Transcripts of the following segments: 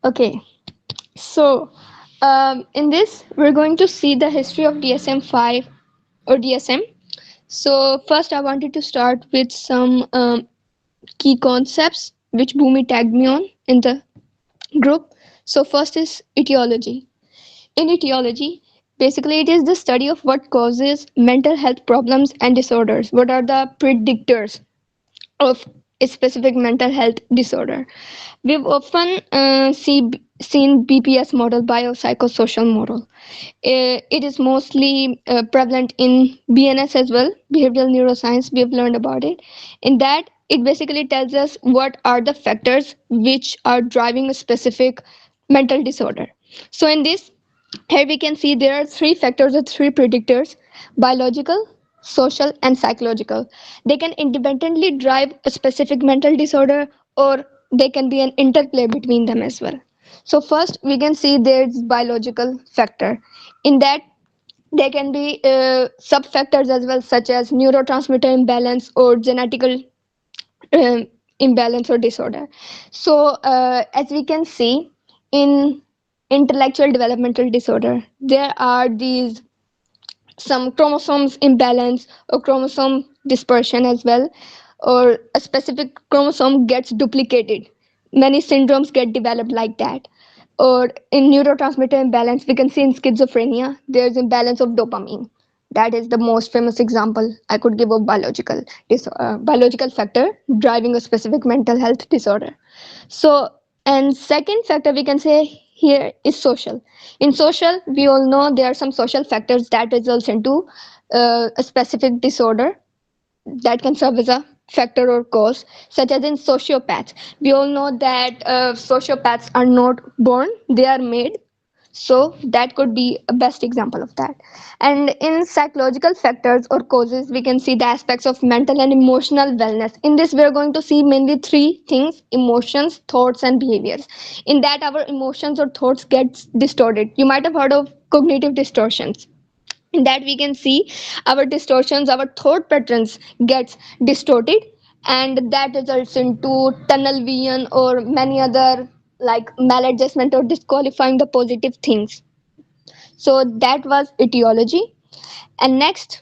Okay, so in this, we're going to see the history of DSM-5 or DSM. So first, I wanted to start with some key concepts which Bhumi tagged me on in the group. So first is etiology. In etiology, basically it is the study of what causes mental health problems and disorders. What are the predictors of a specific mental health disorder? We've often seen BPS model, biopsychosocial model. It is mostly prevalent in BNS as well, behavioral neuroscience. We've learned about it. In that, it basically tells us what are the factors which are driving a specific mental disorder. So in this, here we can see there are three factors or three predictors: biological, social, and psychological. They can independently drive a specific mental disorder, or they can be an interplay between them as well. So, first we can see there's biological factor. In that, there can be sub factors as well, such as neurotransmitter imbalance or genetical uh, imbalance or disorder. So, as we can see in intellectual developmental disorder, there are these some chromosomes imbalance or chromosome dispersion as well, or a specific chromosome gets duplicated. Many syndromes get developed like that. Or in neurotransmitter imbalance, we can see in schizophrenia there's imbalance of dopamine. That is the most famous example I could give of biological factor driving a specific mental health disorder. So, and second factor we can say here is social. In social, we all know there are some social factors that results into a specific disorder that can serve as a factor or cause, such as in sociopaths. We all know that sociopaths are not born, they are made. So that could be a best example of that. And in psychological factors or causes, we can see the aspects of mental and emotional wellness. In this, we're going to see mainly three things: emotions, thoughts, and behaviors. In that, our emotions or thoughts get distorted. You might have heard of cognitive distortions. In that, we can see our distortions, our thought patterns gets distorted, and that results into tunnel vision or many other like maladjustment or disqualifying the positive things. So that was etiology. And next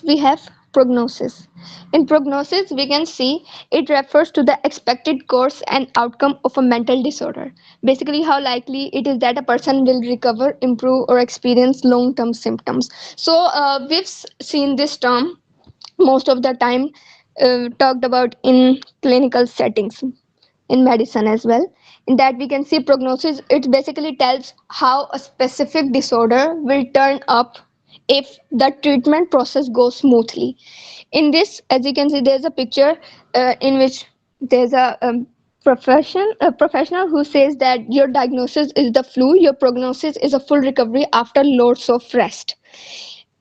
we have prognosis. In prognosis, we can see it refers to the expected course and outcome of a mental disorder. Basically, how likely it is that a person will recover, improve, or experience long-term symptoms. So we've seen this term most of the time talked about in clinical settings in medicine as well. In that, we can see prognosis, it basically tells how a specific disorder will turn up if the treatment process goes smoothly. In this, as you can see, there's a picture in which there's a professional who says that your diagnosis is the flu, your prognosis is a full recovery after loads of rest.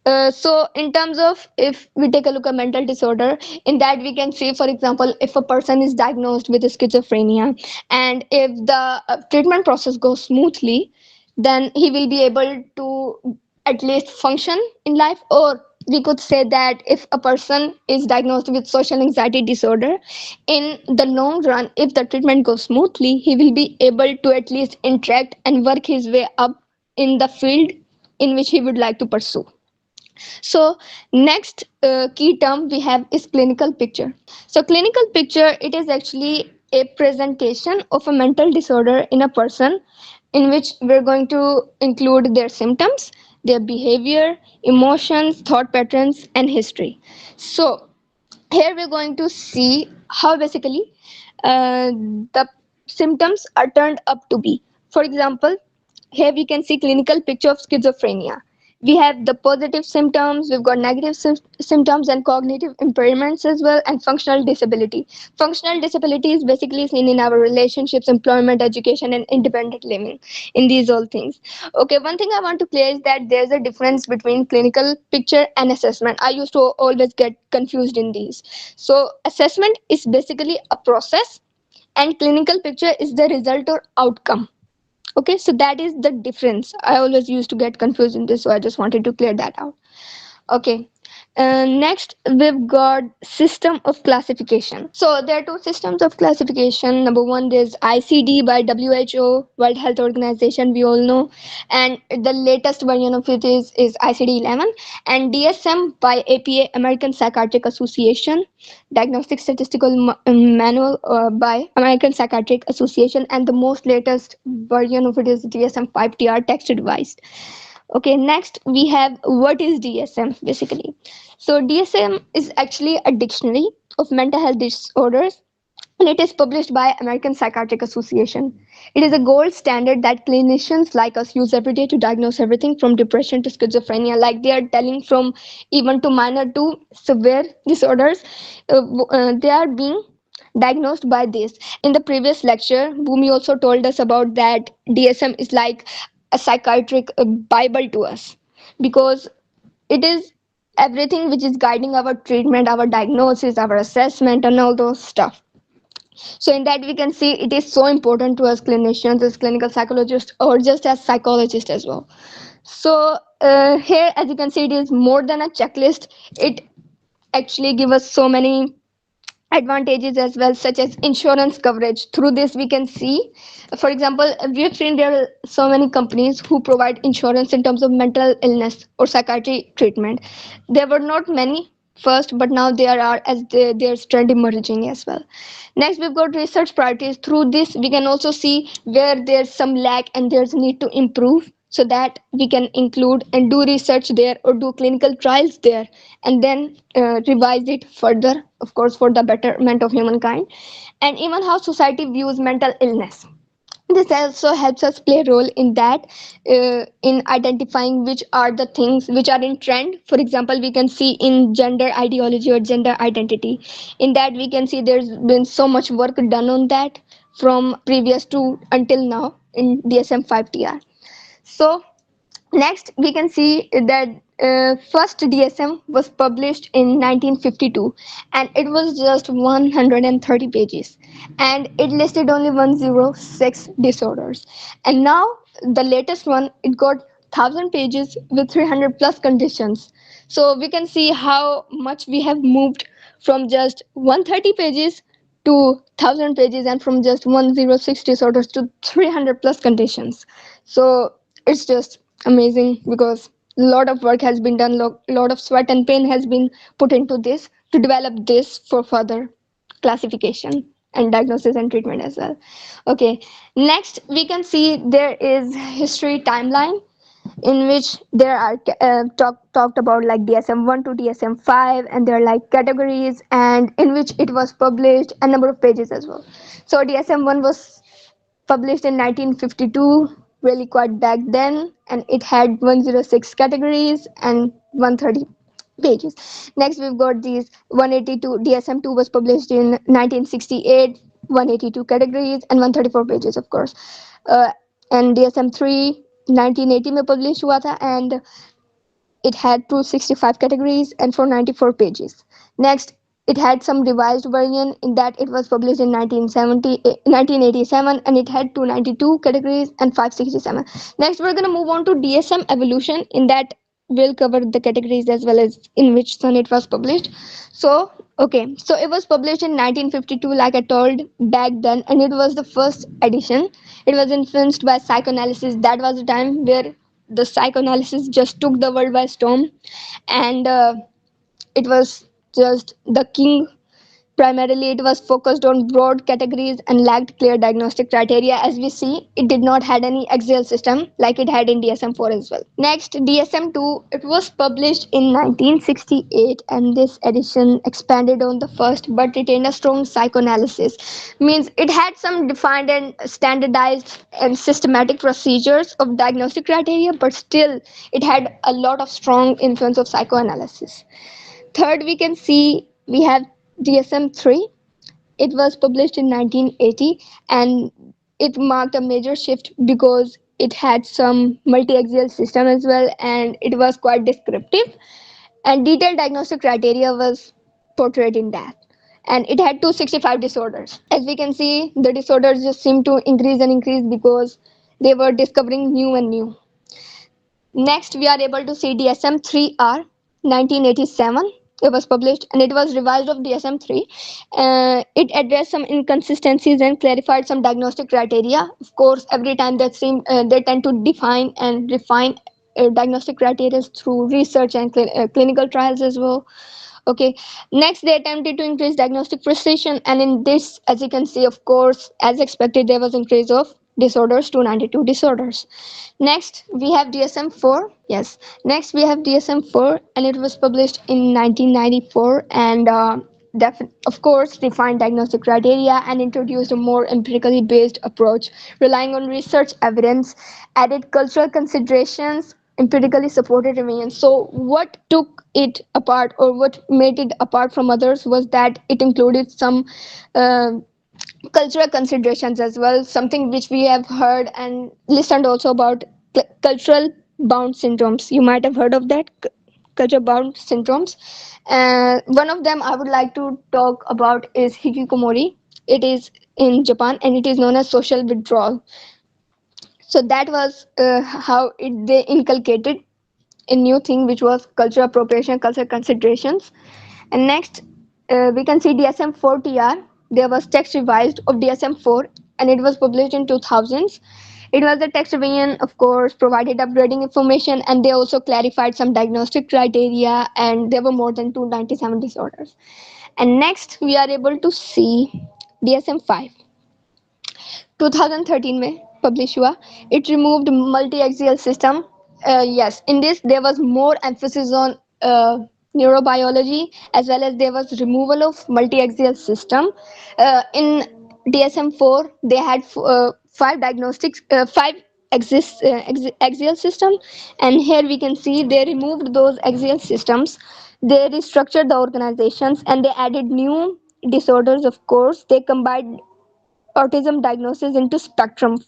So in terms of, if we take a look at mental disorder, in that we can see, for example, if a person is diagnosed with schizophrenia, and if the treatment process goes smoothly, then he will be able to at least function in life. Or we could say that if a person is diagnosed with social anxiety disorder, in the long run, if the treatment goes smoothly, he will be able to at least interact and work his way up in the field in which he would like to pursue. So next key term we have is clinical picture. So clinical picture, it is actually a presentation of a mental disorder in a person, in which we're going to include their symptoms, their behavior, emotions, thought patterns, and history. So here we're going to see how basically the symptoms are turned up to be. For example, here we can see clinical picture of schizophrenia. We have the positive symptoms, we've got negative symptoms and cognitive impairments as well, and functional disability. Functional disability is basically seen in our relationships, employment, education, and independent living, in these all things. Okay, one thing I want to clear is that there's a difference between clinical picture and assessment. I used to always get confused in these. So assessment is basically a process, and clinical picture is the result or outcome. Okay, so that is the difference. I always used to get confused in this, so I just wanted to clear that out. Okay, Next, we've got system of classification. So there are two systems of classification. Number one is ICD by WHO, World Health Organization, we all know, and the latest version of it is ICD-11, and DSM by APA, American Psychiatric Association, Diagnostic Statistical Manual by American Psychiatric Association, and the most latest version of it is DSM-5 TR, text revised. Okay, next we have what is DSM basically. So DSM is actually a dictionary of mental health disorders, and it is published by American Psychiatric Association. It is a gold standard that clinicians like us use every day to diagnose everything from depression to schizophrenia. Like they are telling from even to minor to severe disorders, they are being diagnosed by this. In the previous lecture, Bhumi also told us about that DSM is like a psychiatric Bible to us, because it is everything which is guiding our treatment, our diagnosis, our assessment, and all those stuff. So in that we can see it is so important to us clinicians, as clinical psychologists, or just as psychologists as well. So here, as you can see, it is more than a checklist. It actually gives us so many advantages as well, such as insurance coverage. Through this we can see, for example, we have seen there are so many companies who provide insurance in terms of mental illness or psychiatry treatment. There were not many first, but now there are, as there's trend emerging as well. Next, we've got research priorities. Through this we can also see where there's some lack and there's need to improve, so that we can include and do research there or do clinical trials there, and then revise it further, of course, for the betterment of humankind. And even how society views mental illness, this also helps us play a role in that, in identifying which are the things which are in trend. For example, we can see in gender ideology or gender identity, in that we can see there's been so much work done on that from previous to until now in DSM-5 TR. So next, we can see that first DSM was published in 1952, and it was just 130 pages, and it listed only 106 disorders. And now the latest one, it got 1000 pages with 300 plus conditions. So we can see how much we have moved from just 130 pages to 1000 pages, and from just 106 disorders to 300 plus conditions. So it's just amazing, because a lot of work has been done, lot of sweat and pain has been put into this to develop this for further classification and diagnosis and treatment as well. Okay, next we can see there is history timeline, in which there are talked about like DSM-1 to DSM-5, and there are like categories, and in which it was published a number of pages as well. So DSM-1 was published in 1952, really quite back then, and it had 106 categories and 130 pages. Next, we've got these 182. DSM-2 was published in 1968, 182 categories and 134 pages, of course. Uh, and DSM-3 1980 में published हुआ था, and it had 265 categories and 494 pages. Next, it had some revised version, in that it was published in 1987, and it had 292 categories and 567. Next, we're going to move on to DSM evolution, in that we'll cover the categories as well as in which son it was published. So, okay, so it was published in 1952, like I told back then, and it was the first edition. It was influenced by psychoanalysis. That was the time where the psychoanalysis just took the world by storm, and it was just the king. Primarily, it was focused on broad categories and lacked clear diagnostic criteria. As we see, it did not had any axial system like it had in DSM-4 as well. Next, DSM-2, it was published in 1968, and this edition expanded on the first but retained a strong psychoanalysis. Means it had some defined and standardized and systematic procedures of diagnostic criteria, but still it had a lot of strong influence of psychoanalysis. Third, we can see we have DSM-3. It was published in 1980, and it marked a major shift because it had some multi-axial system as well, and it was quite descriptive, and detailed diagnostic criteria was portrayed in that. And it had 265 disorders. As we can see, the disorders just seem to increase and increase because they were discovering new and new. Next, we are able to see DSM-3R. 1987. It was published and it was revised of DSM-3. It addressed some inconsistencies and clarified some diagnostic criteria. Of course, every time they tend to define and refine diagnostic criteria through research and clinical trials as well. Okay, next they attempted to increase diagnostic precision, and in this, as you can see, of course, as expected, there was increase of disorders to 92 disorders. Next we have DSM-4. Yes, next we have DSM-4, and it was published in 1994, and of course defined diagnostic criteria and introduced a more empirically based approach relying on research evidence, added cultural considerations, empirically supported revision. So what took it apart, or what made it apart from others, was that it included some uh, cultural considerations as well, something which we have heard and listened also about, cultural bound syndromes. You might have heard of that, culture bound syndromes. One of them I would like to talk about is hikikomori. It is in Japan and it is known as social withdrawal. So that was they inculcated a new thing, which was cultural appropriation, cultural considerations. And next, we can see DSM-4 TR. There was text revised of DSM-4, and it was published in 2000s. It was the text revision, of course, provided upgrading information, and they also clarified some diagnostic criteria, and there were more than 297 disorders. And next, we are able to see DSM-5. 2013 में publish हुआ. It removed multi-axial system. Yes, in this there was more emphasis on neurobiology, as well as there was removal of multi-axial system. In DSM-4 they had five diagnostics, five axial system, and here we can see they removed those axial systems. They restructured the organizations and they added new disorders. Of course, they combined autism diagnosis into spectrum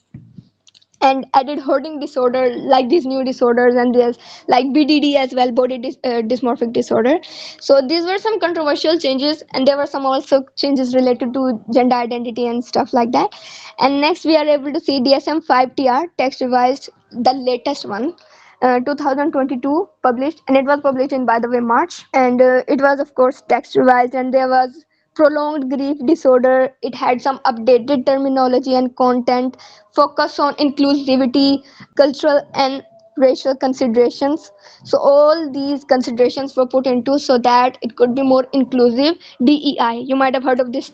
and added hoarding disorder, like these new disorders, and there's like BDD as well, dysmorphic disorder. So these were some controversial changes, and there were some also changes related to gender identity and stuff like that. And next we are able to see DSM-5 TR, text revised, the latest one, 2022 published, and it was published in, by the way, March. And it was of course text revised, and there was prolonged grief disorder. It had some updated terminology and content, focus on inclusivity, cultural and racial considerations. So all these considerations were put into so that it could be more inclusive. DEI, you might have heard of this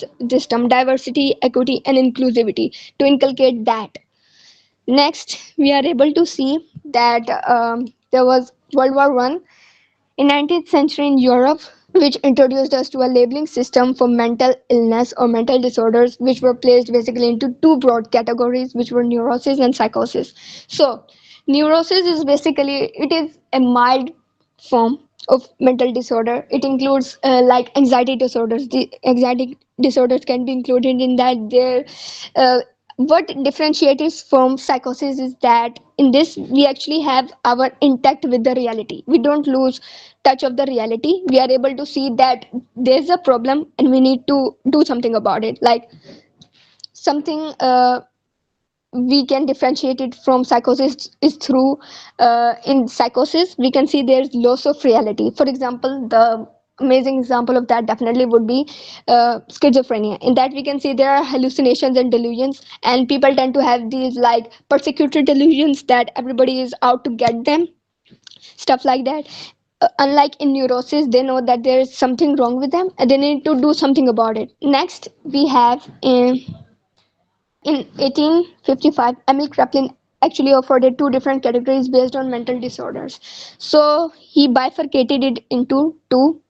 term, diversity, equity and inclusivity, to inculcate that. Next, we are able to see that there was World War One in 19th century in Europe, which introduced us to a labeling system for mental illness or mental disorders, which were placed basically into two broad categories, which were neurosis and psychosis. So neurosis is basically, it is a mild form of mental disorder. It includes like anxiety disorders. The anxiety disorders can be included in that. There what differentiates from psychosis is that in this we actually have our intact with the reality. We don't lose touch of the reality. We are able to see that there's a problem and we need to do something about it, like something we can differentiate it from psychosis is through in psychosis we can see there's loss of reality. For example, the amazing example of that definitely would be schizophrenia. In that we can see there are hallucinations and delusions, and people tend to have these like persecuted delusions that everybody is out to get them, stuff like that. Unlike in neurosis, they know that there is something wrong with them and they need to do something about it. Next we have in 1855, Emil Kraepelin actually afforded two different categories based on mental disorders. So he bifurcated it into two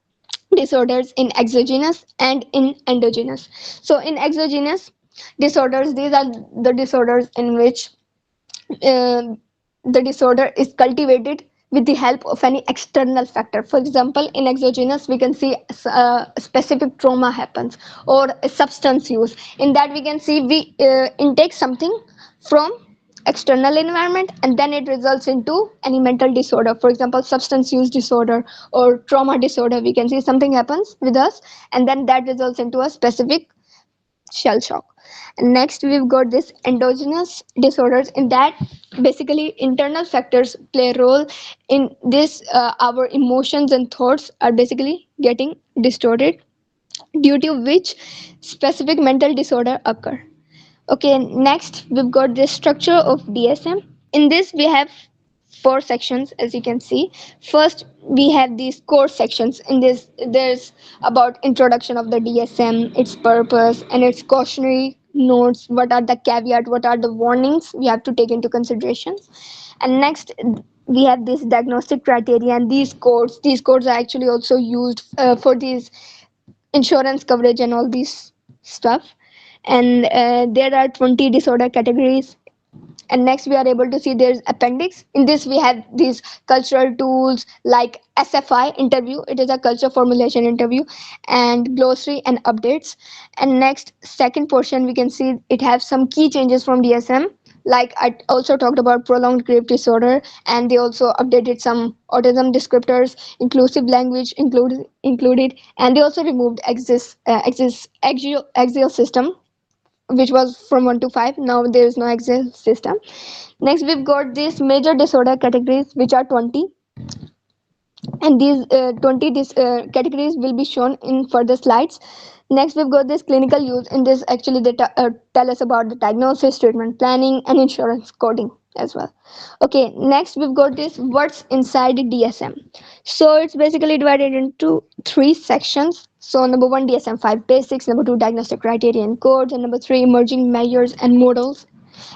disorders, in exogenous and in endogenous. So in exogenous disorders, these are the disorders in which uh, the disorder is cultivated with the help of any external factor. For example, in exogenous we can see specific trauma happens or a substance use. In that we can see we intake something from external environment and then it results into any mental disorder. For example, substance use disorder or trauma disorder, we can see something happens with us and then that results into a specific shell shock. And next we've got this endogenous disorders. In that, basically internal factors play a role in this. Our emotions and thoughts are basically getting distorted, due to which specific mental disorder occur. Okay, next we've got the structure of DSM. In this, we have four sections, as you can see. First, we have these core sections. In this, there's about introduction of the DSM, its purpose, and its cautionary notes. What are the caveat? What are the warnings we have to take into consideration? And next, we have this diagnostic criteria and these codes. These codes are actually also used for these insurance coverage and all these stuff. And there are 20 disorder categories. And next we are able to see there's appendix. In this we have these cultural tools like SFI interview, it is a culture formulation interview, and glossary and updates. And next, second portion, we can see it has some key changes from DSM, like I also talked about prolonged grief disorder, and they also updated some autism descriptors, inclusive language included, and they also removed axial system, which was from 1 to 5. Now there is no axial system. Next we've got these major disorder categories, which are 20, and these 20 categories will be shown in further slides. Next we've got this clinical use. In this, actually they tell us about the diagnosis, treatment planning, and insurance coding as well. Okay, next we've got this what's inside DSM. So it's basically divided into three sections. So number one, DSM-5 basics, number two, diagnostic criteria and codes, and number three, emerging measures and models,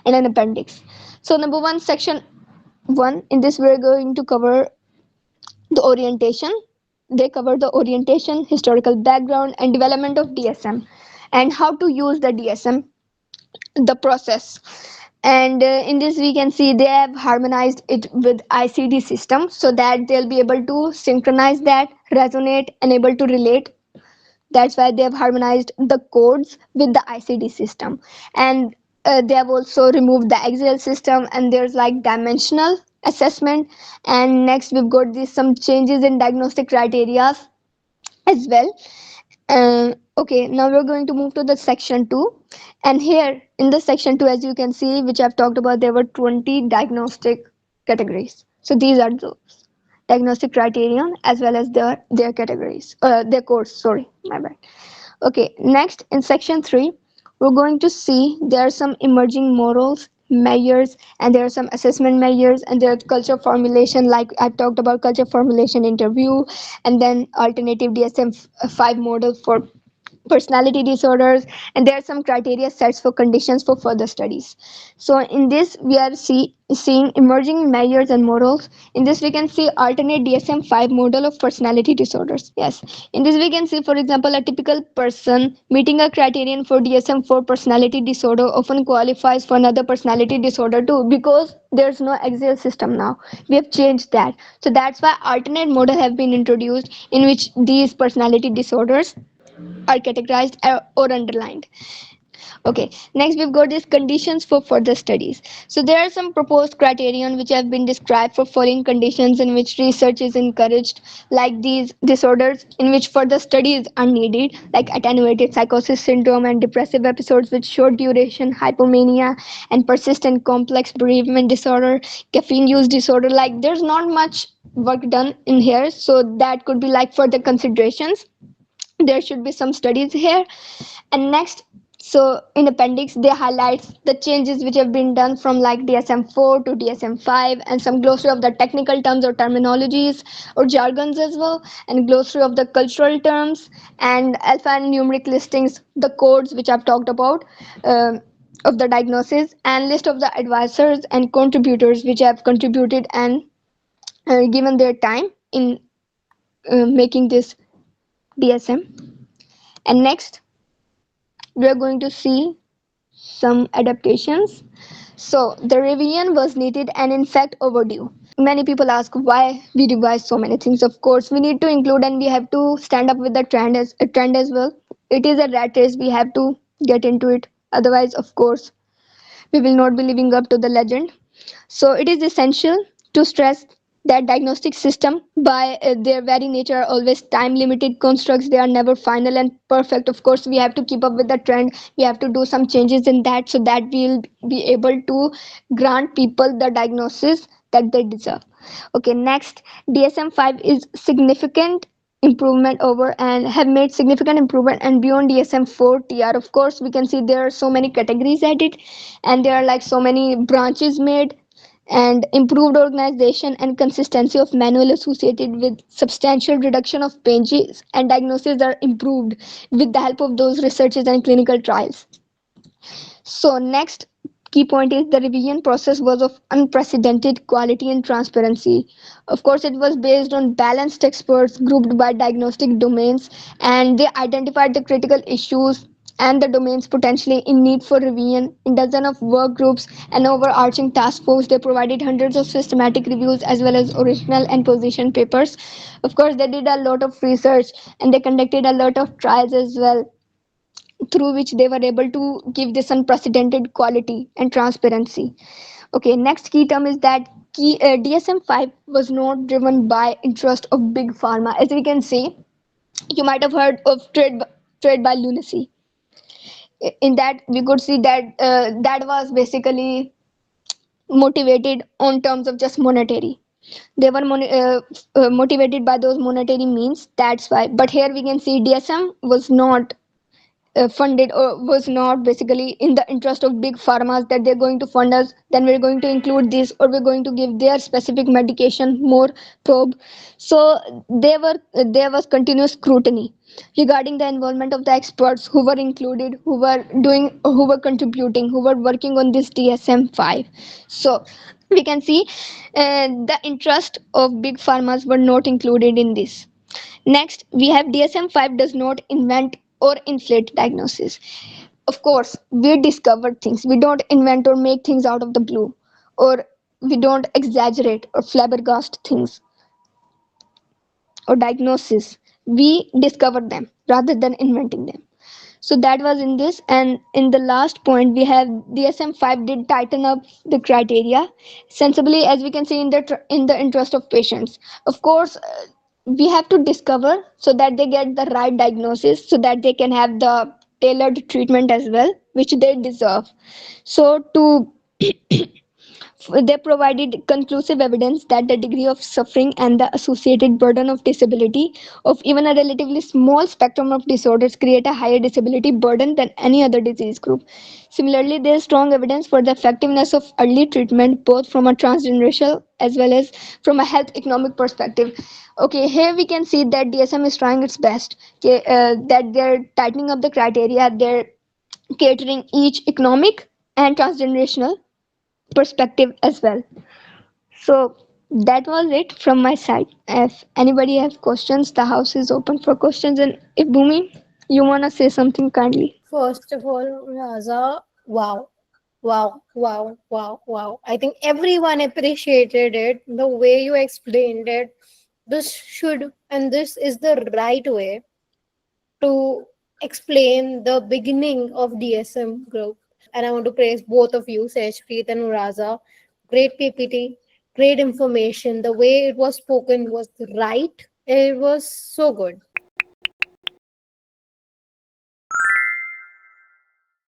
and an appendix. So number one, section one, in this we're going to cover the orientation. They cover the orientation, historical background, and development of DSM, and how to use the DSM, the process. And in this we can see they have harmonized it with ICD system, so that they'll be able to synchronize that, resonate, and able to relate. That's why they have harmonized the codes with the ICD system. And they have also removed the axial system, and there's like dimensional assessment. And next we've got this some changes in diagnostic criteria as well. Okay, now we're going to move to the section 2. And here in the section 2, as you can see, which I've talked about, there were 20 diagnostic categories. So these are those diagnostic criterion as well as their categories, their codes, sorry, my bad. Okay, next in section 3, we're going to see there are some emerging morals measures, and there are some assessment measures, and there are culture formulation, like I talked about culture formulation interview, and then alternative DSM-5 model for personality disorders, and there are some criteria sets for conditions for further studies. So in this we are seeing emerging measures and models. In this we can see alternate DSM-5 model of personality disorders. Yes, in this we can see, for example, a typical person meeting a criterion for DSM-4 personality disorder often qualifies for another personality disorder too, because there's no axial system now. We have changed that. So that's why alternate model have been introduced, in which these personality disorders are categorized or underlined. Okay, next we've got these conditions for further studies. So there are some proposed criterion which have been described for following conditions in which research is encouraged, like these disorders in which further studies are needed, like attenuated psychosis syndrome and depressive episodes with short duration, hypomania, and persistent complex bereavement disorder, caffeine use disorder. Like there's not much work done in here, so that could be like further considerations. There should be some studies here. And next, so in appendix they highlight the changes which have been done from like DSM-4 to DSM-5, and some glossary of the technical terms or terminologies or jargons as well, and glossary of the cultural terms, and alphanumeric listings, the codes which I've talked about, of the diagnosis, and list of the advisors and contributors which have contributed and given their time in making this DSM. And next we are going to see some adaptations. So the revision was needed and in fact overdue. Many people ask why we revise so many things. Of course we need to include, and we have to stand up with the trend as well. It is a rat race, we have to get into it, otherwise of course we will not be living up to the legend. So it is essential to stress that diagnostic system by their very nature are always time limited constructs. They are never final and perfect. Of course, we have to keep up with the trend. We have to do some changes in that so that we'll be able to grant people the diagnosis that they deserve. Okay, next, DSM-5 is significant improvement over and have made significant improvement and beyond DSM-4 TR. Of course, we can see there are so many categories added and there are like so many branches made, and improved organization and consistency of manual associated with substantial reduction of pages and diagnoses are improved with the help of those researches and clinical trials. So next key point is the revision process was of unprecedented quality and transparency. Of course, it was based on balanced experts grouped by diagnostic domains, and they identified the critical issues and the domains potentially in need for revision. In dozen of work groups and overarching task force, they provided hundreds of systematic reviews as well as original and position papers. Of course, they did a lot of research and they conducted a lot of trials as well, through which they were able to give this unprecedented quality and transparency. Okay, next key term is that DSM-5 was not driven by interest of big pharma. As we can see, you might have heard of trade by lunacy. In that, we could see that that was basically motivated on terms of just monetary. They were motivated by those monetary means. That's why. But here we can see DSM was not funded or was not basically in the interest of big pharmas that they're going to fund us, then we're going to include this or we're going to give their specific medication more probe. So there was continuous scrutiny regarding the involvement of the experts who were included, who were doing, who were contributing, who were working on this DSM-5. So we can see the interest of big pharmas were not included in this. Next, we have DSM-5 does not invent or inflate diagnosis. Of course, we discover things. We don't invent or make things out of the blue, or we don't exaggerate or flabbergast things or diagnosis. We discover them rather than inventing them. So that was in this, and in the last point we have DSM-5 did tighten up the criteria sensibly, as we can see, in the interest of patients. Of course, we have to discover so that they get the right diagnosis, so that they can have the tailored treatment as well, which they deserve. So to they provided conclusive evidence that the degree of suffering and the associated burden of disability of even a relatively small spectrum of disorders create a higher disability burden than any other disease group. Similarly, there is strong evidence for the effectiveness of early treatment, both from a transgenerational as well as from a health economic perspective. Okay, here we can see that DSM is trying its best, okay, that they're tightening up the criteria, they're catering each economic and transgenerational perspective as well. So that was it from my side. If anybody has questions, the house is open for questions. And if Bhumi, you wanna say something kindly. First of all, Raza, wow, wow. I think everyone appreciated it, the way you explained it. This should, and this is the right way to explain the beginning of DSM group. And I want to praise both of you, Seshpreet and Uraza. Great PPT, great information. The way it was spoken was right. It was so good.